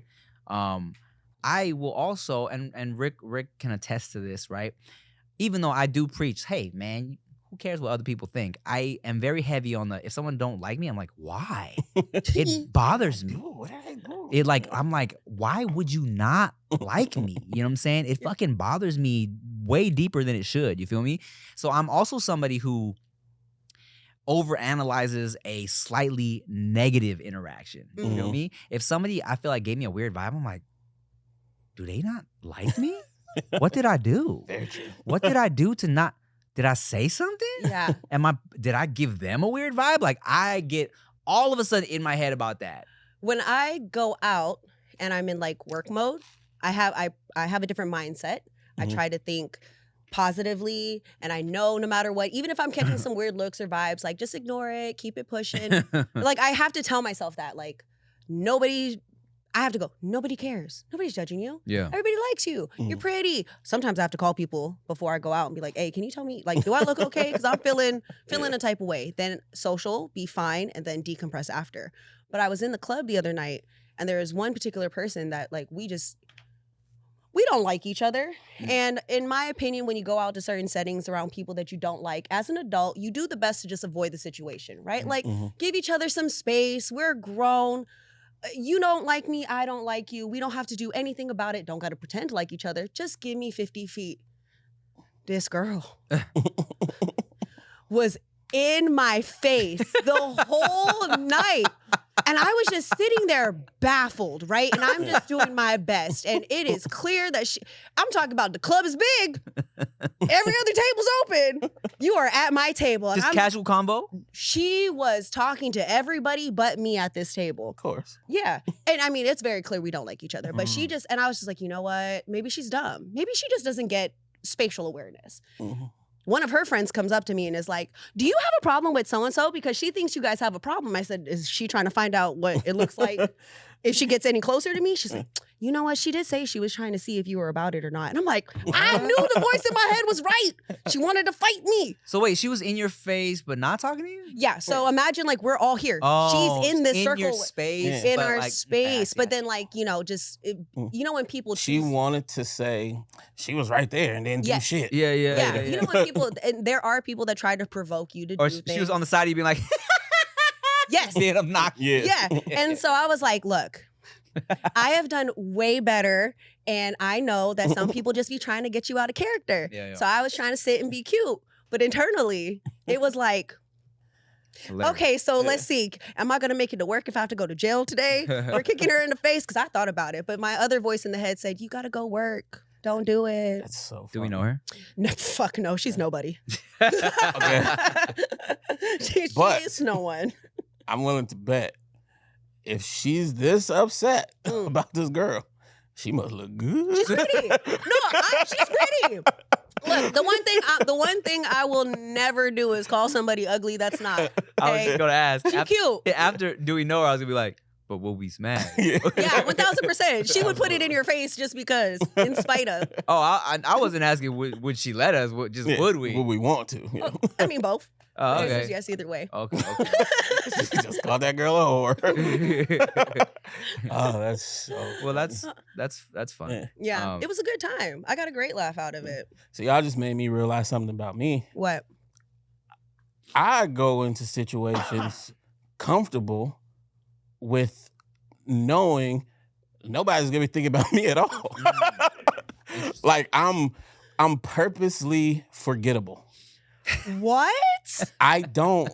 I will also, and Rick can attest to this, right? Even though I do preach, hey man, who cares what other people think? I am very heavy on if someone don't like me, I'm like, why? It bothers me. I'm like, why would you not like me? You know what I'm saying? It fucking bothers me way deeper than it should. You feel me? So I'm also somebody who overanalyzes a slightly negative interaction. You feel me? If somebody I feel like gave me a weird vibe, I'm like, do they not like me? What did I do? Very true. What did I do to not? Did I say something? Yeah. Did I give them a weird vibe? Like I get all of a sudden in my head about that. When I go out and I'm in like work mode, I have a different mindset. I try to think positively, and I know no matter what, even if I'm catching some weird looks or vibes, like just ignore it, keep it pushing. Like I have to tell myself that, like I have to go, nobody cares. Nobody's judging you. Yeah. Everybody likes you. You're pretty. Sometimes I have to call people before I go out and be like, hey, can you tell me, like, do I look okay? Because I'm feeling a type of way. Then social, be fine, and then decompress after. But I was in the club the other night, and there was one particular person that, like, we don't like each other. And in my opinion, when you go out to certain settings around people that you don't like, as an adult, you do the best to just avoid the situation, right? Like, give each other some space. We're grown. You don't like me, I don't like you. We don't have to do anything about it. Don't got to pretend to like each other. Just give me 50 feet. This girl was in my face the whole night. And I was just sitting there baffled, right? And I'm just doing my best. And it is clear that I'm talking about the club is big. Every other table's open. You are at my table. And Just casual combo? She was talking to everybody but me at this table. Of course. Yeah. And I mean, it's very clear we don't like each other. But and I was just like, you know what? Maybe she's dumb. Maybe she just doesn't get spatial awareness. one of her friends comes up to me and is like, do you have a problem with so-and-so? Because she thinks you guys have a problem. I said, is she trying to find out what it looks like if she gets any closer to me? She's like, you know what? She did say she was trying to see if you were about it or not. And I'm like, I knew the voice in my head was right. She wanted to fight me. So wait, she was in your face but not talking to you? Yeah. So imagine like we're all here. Oh, She's in this in circle. your space, in but, our like, space. yeah, But then like, you know, just, you know when people She choose- wanted to say she was right there and then do Yes. shit. yeah. Yeah. You know when people, and there are people that try to provoke you to Or do she things. was on the side of you being like, Yes. then I'm not. Yeah. And so I was like, look, I have done way better. And I know that some people just be trying to get you out of character. Yeah. So I was trying to sit and be cute. But internally, it was like, okay, so let's see. Am I going to make it to work if I have to go to jail today? Or kicking her in the face? Because I thought about it. But my other voice in the head said, you got to go work. Don't do it. That's so funny. Do we know her? No, fuck no. She's nobody. Okay. she But- is no one. I'm willing to bet if she's this upset about this girl, she must look good. She's pretty. No, she's pretty. Look, the one thing I will never do is call somebody ugly. That's not. Okay? I was just gonna ask. She cute. After do we know her? I was gonna be like, but will we smash? Yeah. Yeah, 1000%. She would put it in your face just because, in spite of. Oh, I wasn't asking would she let us? Would Yeah, would we? Would we want to? Yeah. I mean, both. Oh, The answer is okay. yes, either way. Okay. She just called that girl a whore. Oh, that's so. Well, that's fun. Yeah. Yeah, it was a good time. I got a great laugh out of it. So y'all just made me realize something about me. What? I go into situations comfortable with knowing nobody's gonna be thinking about me at all. Like I'm purposely forgettable. What? I don't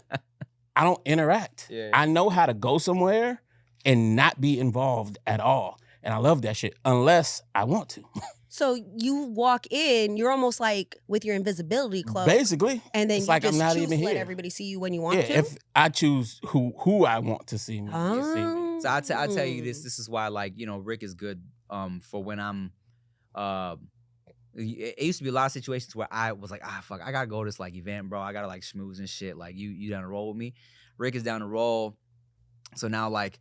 interact. Yeah. I know how to go somewhere and not be involved at all. And I love that shit unless I want to. So you walk in, you're almost like with your invisibility cloak. Basically. And then it's you like just I'm not choose even to let here. everybody see you when you want Yeah, to? if I choose who I want to see me, to see me. So I tell you this. This is why, like, you know, Rick is good for when I'm. It used to be a lot of situations where I was like, fuck, I gotta go to this like event, bro. I gotta like schmooze and shit. Like you down to roll with me. Rick is down to roll. So now like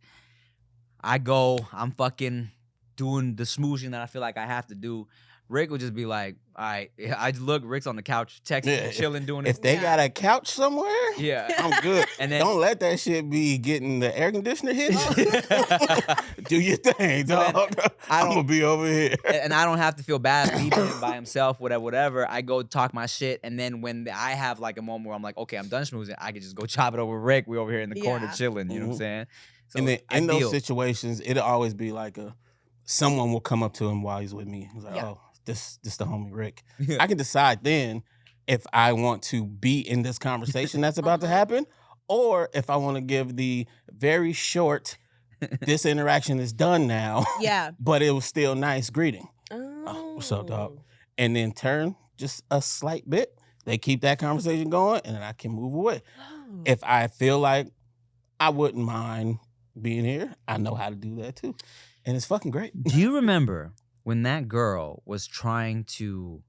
I go, I'm fucking doing the schmoozing that I feel like I have to do. Rick would just be like, all right. I look, Rick's on the couch, texting, Yeah, chilling, doing If it. they got a couch somewhere, Yeah. I'm good. And then Don't let that shit be getting the air conditioner hit. Do your thing, So then dog. I I'm don't- gonna be over here. and I don't have to feel bad leaving him by himself, whatever. I go talk my shit, and then when I have like a moment where I'm like, okay, I'm done schmoozing, I can just go chop it over with Rick. We over here in the corner Yeah. chilling. You know what I'm Mhm. saying? So And then in ideal. those situations, it'll always be like someone will come up to him while he's with me. He's like, Yeah. oh, this the homie Rick. Yeah. I can decide then if I want to be in this conversation that's about to happen, or if I want to give the very short, this interaction is done now, Yeah. but it was still nice greeting. Oh, What's up, dog? And then turn just a slight bit. They keep that conversation going, and then I can move away. Oh. If I feel like I wouldn't mind being here, I know how to do that too. And it's fucking great. Do you remember when that girl was trying to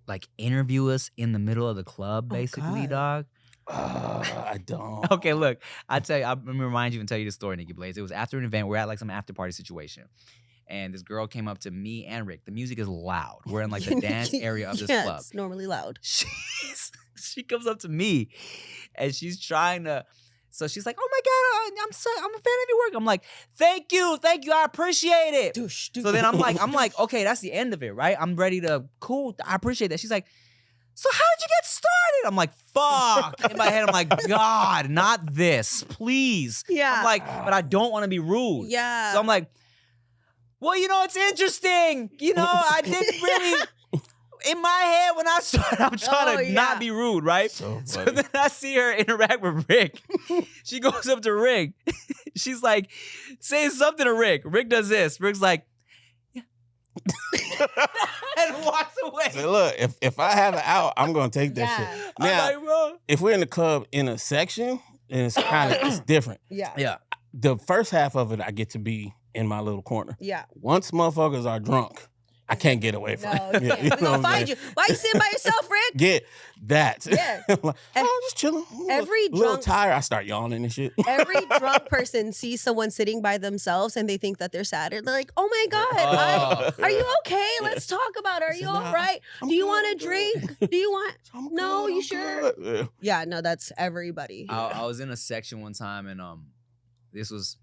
like interview us in the middle of the club, Oh, basically, God. dog? I don't. Okay, look, I tell you, I'm gonna remind you and tell you the story, Nikki Blaze. It was after an event. We're at like some after party situation. And this girl came up to me and Rick. The music is loud. We're in like the dance area of this yeah, club. It's normally loud. She comes up to me and she's trying to. So she's like, "Oh my god, I'm a fan of your work." I'm like, "Thank you, I appreciate it." Douche, douche. So then I'm like, okay, that's the end of it, right? I'm ready to cool. I appreciate that. She's like, "So how did you get started?" I'm like, "Fuck." In my head, I'm like, "God, not this, please." Yeah. I'm like, but I don't want to be rude. Yeah. So I'm like, well, you know, it's interesting. You know, I didn't really. In my head, when I started, I'm trying to yeah. not be rude, right? So So funny. then I see her interact with Rick. She goes up to Rick. She's like, saying something to Rick. Rick does this. Rick's like, yeah. And walks away. Say, look, if I have it out, I'm gonna take that Yeah. shit. I'm Now, like, bro. if we're in the club in a section, then it's kind of it's different. Yeah. Yeah. The first half of it, I get to be in my little corner. Yeah. Once motherfuckers are drunk I can't get away from No, it. yeah, You know we're gonna what I'm find saying? you. Why you sitting by yourself, Rick? Get that. Yeah. I'm like, oh, I'm just chilling. Every a little drunk- tired. I start yawning and shit. Every drunk person sees someone sitting by themselves and they think that they're sad. They're like, "Oh my god, are you okay? Let's talk about it. Are you Nah, all right? I'm Do you good, want I'm a drink? good. Do you want?" I'm No, good, you I'm sure? good. Yeah, no, that's everybody. I was in a section one time, and this was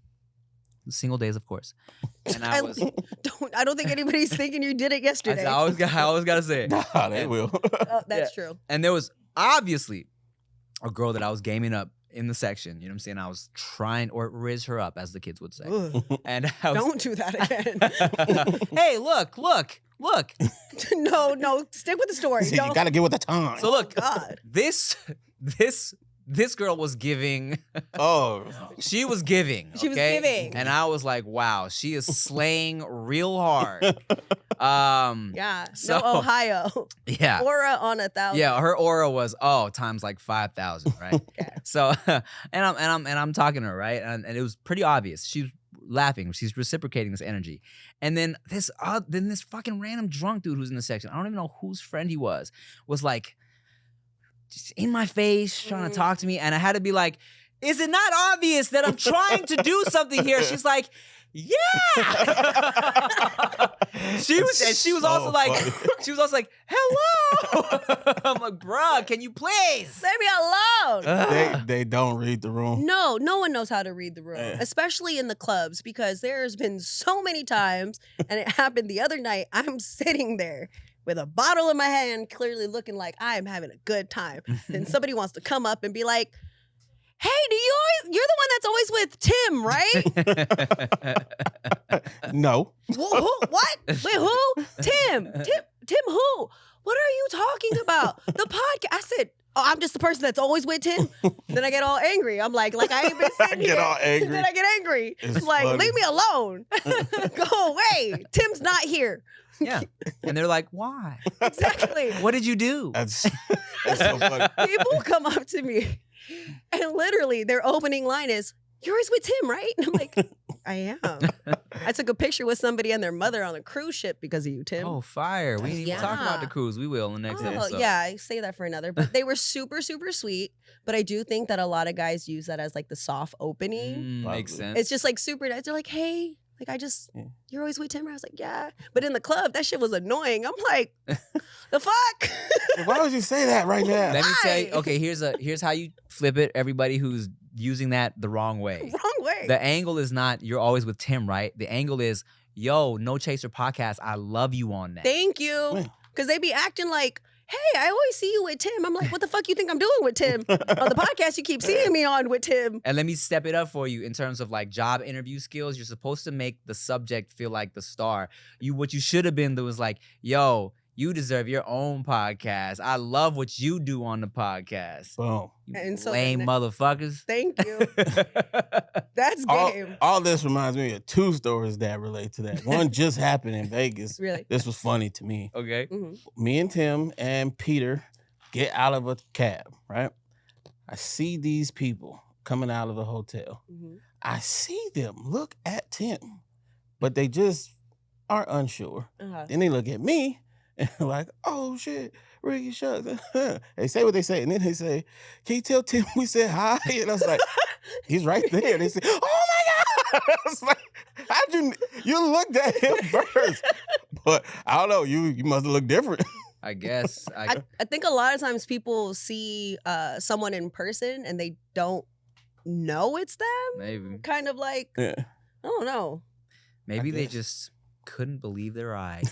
single days, of course, and I was. I don't think anybody's thinking you did it yesterday. I always gotta say it. Nah, they will. Oh, that's true. And there was obviously a girl that I was gaming up in the section. You know what I'm saying? I was trying or riz her up, as the kids would say. Ugh. And I was, Don't do that again. hey, look. No, stick with the story. See, you Don't. gotta get with the time. So look, God. this girl was giving. Oh, She was giving. She was okay? giving. And I was like, wow, she is slaying real hard. Yeah. So- No Ohio. Yeah. Aura on 1,000. Yeah, her aura was times like 5,000, right? Yeah. So, and I'm talking to her, right? And it was pretty obvious. She was laughing. She's reciprocating this energy. And then this fucking random drunk dude who's in the section, I don't even know whose friend he was like just in my face trying to talk to me, and I had to be like, "Is it not obvious that I'm trying to do something here?" She's like, "Yeah." She was also like, "Hello." I'm like, "Bruh, can you please Leave me alone. they don't read the room. No one knows how to read the room, Yeah. especially in the clubs, because there's been so many times, and it happened the other night. I'm sitting there with a bottle in my hand, clearly looking like I am having a good time. Then somebody wants to come up and be like, "Hey, you're the one that's always with Tim, right?" No. Who? What? Wait, who? Tim, who? What are you talking about? The podcast. I said, "Oh, I'm just the person that's always with Tim." Then I get all angry. I'm like I ain't been sitting Get here. all angry. Then I get angry. It's I'm like, funny. leave me alone. Go away. Tim's not here. Yeah. And they're like, "Why? Exactly. What did you do?" That's so funny. People come up to me and literally their opening line is, "You're always with Tim, right?" And I'm like, I am. I took a picture with somebody and their mother on a cruise ship because of you, Tim. Oh, fire. We didn't even talk about Yeah. the cruise. We will in the next Oh, episode. yeah, I say that for another. But they were super, super sweet. But I do think that a lot of guys use that as like the soft opening. Makes Probably. sense. It's just like super nice. They're like, "Hey, like Yeah. you're always with Tim." I was like, "Yeah." But in the club, that shit was annoying. I'm like, the fuck? Why would you say that right now? Let me tell you, Why? okay, here's how you flip it, everybody who's using that the wrong way. Wrong way. The angle is not you're always with Tim, right? The angle is, yo, No Chaser Podcast, I love you on that. Thank you. Yeah. Because they be acting like, "Hey, I always see you with Tim." I'm like, "What the fuck you think I'm doing with Tim?" On the podcast you keep seeing me on with Tim. And let me step it up for you in terms of like job interview skills. You're supposed to make the subject feel like the star. What you should have been was like, yo, you deserve your own podcast. I love what you do on the podcast. Boom. You And so lame then- motherfuckers. Thank you. That's All, game. all this reminds me of two stories that relate to that. One just happened in Vegas. Really. This was funny to me. Okay. Mhm. Me and Tim and Peter get out of a cab, right? I see these people coming out of the hotel. Mhm. I see them look at Tim, but they just are unsure. Uh-huh. Then they look at me and like, "Oh shit, Ricky, shucks." They say what they say, and then they say, "Can you tell Tim we said hi?" And I was like, "He's right there." They say, "Oh my god!" I was like, "How'd you looked at him first?" But I don't know. You must have looked different. I guess. I think a lot of times people see someone in person and they don't know it's them. maybe. Kind of like, Yeah. I don't know. Maybe they guess. just couldn't believe their eyes.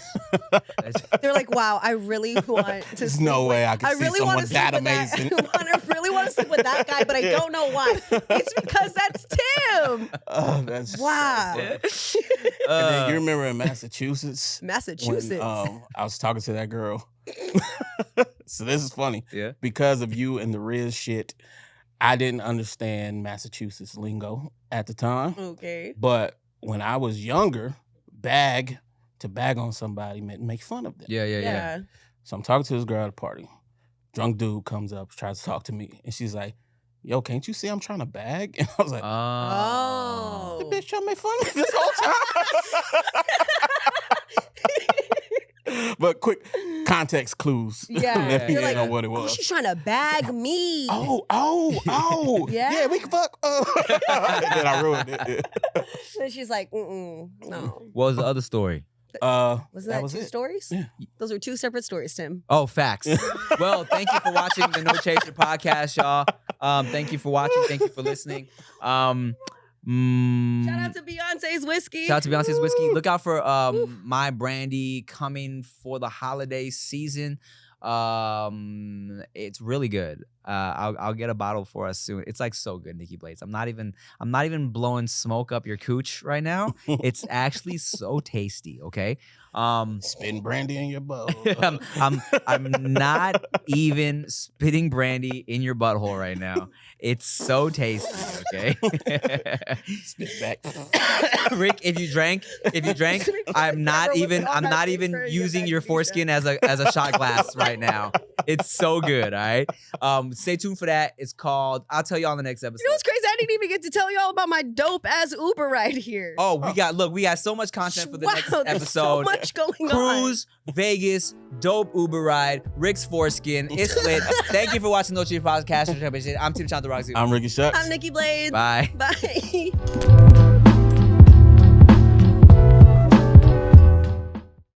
They're like, "Wow, I really want to There's sleep no with- way I can I see really someone want to sleep that with that. amazing. I really want to sleep with that guy, but I don't know why. It's because that's Tim." Oh, that's so Wow. funny. And then you remember in Massachusetts? Massachusetts. When, I was talking to that girl. So this is funny. Yeah. Because of you and the Riz shit, I didn't understand Massachusetts lingo at the time. Okay. But when I was younger, to bag on somebody meant make fun of them. Yeah. So I'm talking to this girl at a party. Drunk dude comes up, tries to talk to me, and she's like, "Yo, can't you see I'm trying to bag?" And I was like, Oh. "The bitch trying to make fun of me this whole time." But quick context clues. Yeah. Let me You're like, know what it oh, was. she's trying to bag me. Oh. Yeah. We can fuck. And then I ruined it. And she's like, no. What was the other story? Was that was two it. stories? Yeah. Those were two separate stories, Tim. Oh, facts. Well, thank you for watching the No Chaser podcast, y'all. Thank you for watching. Thank you for listening. Shout out to Beyonce's whiskey. Shout out to Beyonce's whiskey. Look out for my brandy coming for the holiday season. It's really good. I'll get a bottle for us soon. It's like so good, Nikki Blades. I'm not even blowing smoke up your cooch right now. It's actually so tasty. Okay. Spitting brandy in your butt. I'm not even spitting brandy in your butthole right now. It's so tasty. Okay. Spit back. Rick, if you drank, I'm not even using your foreskin as a shot glass right now. It's so good. All right. Stay tuned for that. It's called. I'll tell you on the next episode. You know what's crazy? I didn't even get to tell y'all about my dope ass Uber ride here. Oh, we got so much content for the next there's episode. so much going on. Cruise, Vegas, dope Uber ride, Rick's foreskin. It's lit. Thank you for watching No Chief Podcast. I'm Tim Chantaragsu. I'm Ricky Shucks. I'm Nikki Blades. Bye. Bye.